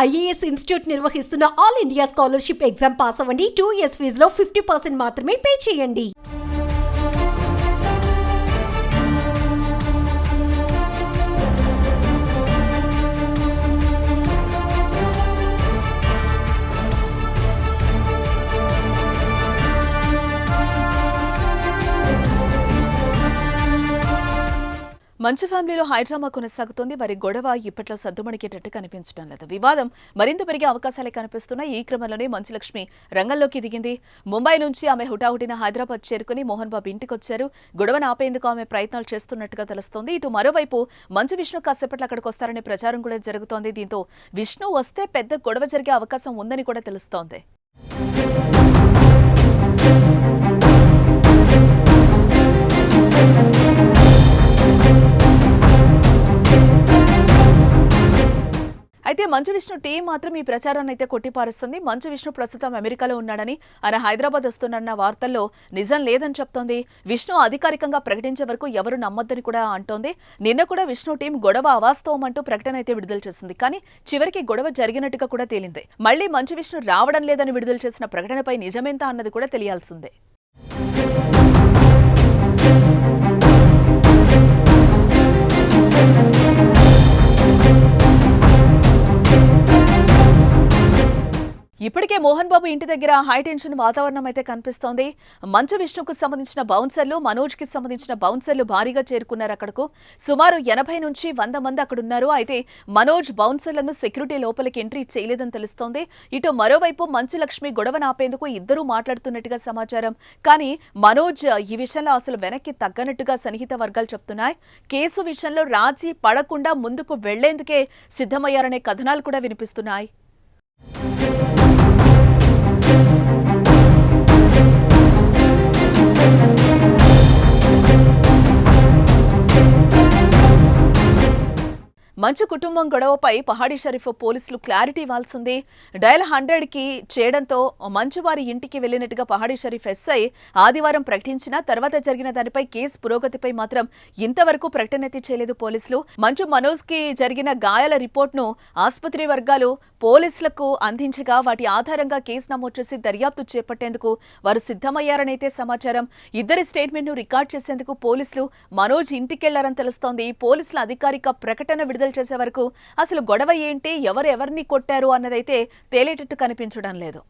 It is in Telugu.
ఐఏఎస్ ఇన్స్టిట్యూట్ నిర్వహిస్తున్న all India scholarship exam pass అవ్వండి. 2 years ఫీజులో 50% మాత్రమే పే చేయండి. మంచు ఫ్యామిలీలో హైడ్రామా కొనసాగుతోంది. వారి గొడవ ఇప్పట్లో సద్దుమణికేటట్టు కనిపించడం లేదు. వివాదం మరింత పెరిగే అవకాశాలే కనిపిస్తున్నాయి. ఈ క్రమంలోనే మంచులక్ష్మి రంగంలోకి దిగింది. ముంబై నుంచి ఆమె హుటాహుటిన హైదరాబాద్ చేరుకుని మోహన్ బాబు ఇంటికొచ్చారు. గొడవను ఆపేందుకు ఆమె ప్రయత్నాలు చేస్తున్నట్టుగా తెలుస్తోంది. ఇటు మరోవైపు మంచు విష్ణు కాసేపట్లో అక్కడికి వస్తారనే ప్రచారం కూడా జరుగుతోంది. దీంతో విష్ణు వస్తే పెద్ద గొడవ జరిగే అవకాశం ఉందని కూడా తెలుస్తోంది. అయితే మంచు విష్ణు టీం మాత్రం ఈ ప్రచారాన్ని అయితే కొట్టిపారుస్తుంది. మంచు విష్ణు ప్రస్తుతం అమెరికాలో ఉన్నాడని, ఆయన హైదరాబాద్ వస్తున్నారన్న వార్తల్లో నిజం లేదని చెప్తోంది. విష్ణు అధికారికంగా ప్రకటించే వరకు ఎవరు నమ్మొద్దని కూడా అంటోంది. నిన్న కూడా విష్ణు టీం గొడవ అవాస్తవం అంటూ ప్రకటన అయితే విడుదల చేసింది. కానీ చివరికి గొడవ జరిగినట్టుగా కూడా తేలింది. మళ్లీ మంచు విష్ణు రావడం లేదని విడుదల చేసిన ప్రకటనపై నిజమేంతా అన్నది కూడా తెలియాల్సిందే. ఇప్పటికే మోహన్ బాబు ఇంటి దగ్గర హైటెన్షన్ వాతావరణం అయితే కనిపిస్తోంది. మంచు విష్ణుకు సంబంధించిన బౌన్సర్లు, మనోజ్ కి సంబంధించిన బౌన్సర్లు భారీగా చేరుకున్నారు అక్కడకు. సుమారు 80 నుంచి 100 మంది అక్కడున్నారు. అయితే మనోజ్ బౌన్సర్లను సెక్యూరిటీ లోపలికి ఎంట్రీ చేయలేదని తెలుస్తోంది. ఇటు మరోవైపు మంచు లక్ష్మి గొడవ ఆపేందుకు ఇద్దరూ మాట్లాడుతున్నట్టుగా సమాచారం. కానీ మనోజ్ ఈ విషయంలో అసలు వెనక్కి తగ్గనట్టుగా సన్నిహిత వర్గాలు చెప్తున్నాయి. కేసు విషయంలో రాజీ పడకుండా ముందుకు వెళ్లేందుకే సిద్ధమయ్యారనే కథనాలు కూడా వినిపిస్తున్నాయి. మంచు కుటుంబం గొడవపై పహాడీ షరీఫ్ పోలీసులు క్లారిటీ ఇవ్వాల్సింది. డయల్ 100కి చేయడంతో మంచు వారి ఇంటికి వెళ్లినట్టుగా పహాడీ షరీఫ్ ఎస్ఐ ఆదివారం ప్రకటించిన తర్వాత జరిగిన దానిపై కేసు పురోగతిపై మాత్రం ఇంతవరకు ప్రకటన చేయలేదు పోలీసులు. మంచు మనోజ్ కి జరిగిన గాయాల రిపోర్ట్ను ఆసుపత్రి వర్గాలు పోలీసులకు అందించగా వాటి ఆధారంగా కేసు నమోదు చేసి దర్యాప్తు చేపట్టేందుకు వారు సిద్ధమయ్యారనైతే సమాచారం. ఇద్దరి స్టేట్మెంట్ ను రికార్డ్ చేసేందుకు పోలీసులు మనోజ్ ఇంటికెళ్లారని తెలుస్తోంది. పోలీసుల అధికారిక ప్రకటన విడుదల చేసే వరకు అసలు గొడవ ఏంటి, ఎవరెవరిని కొట్టారు అన్నదైతే తేలేటట్టు కనిపించడం లేదు.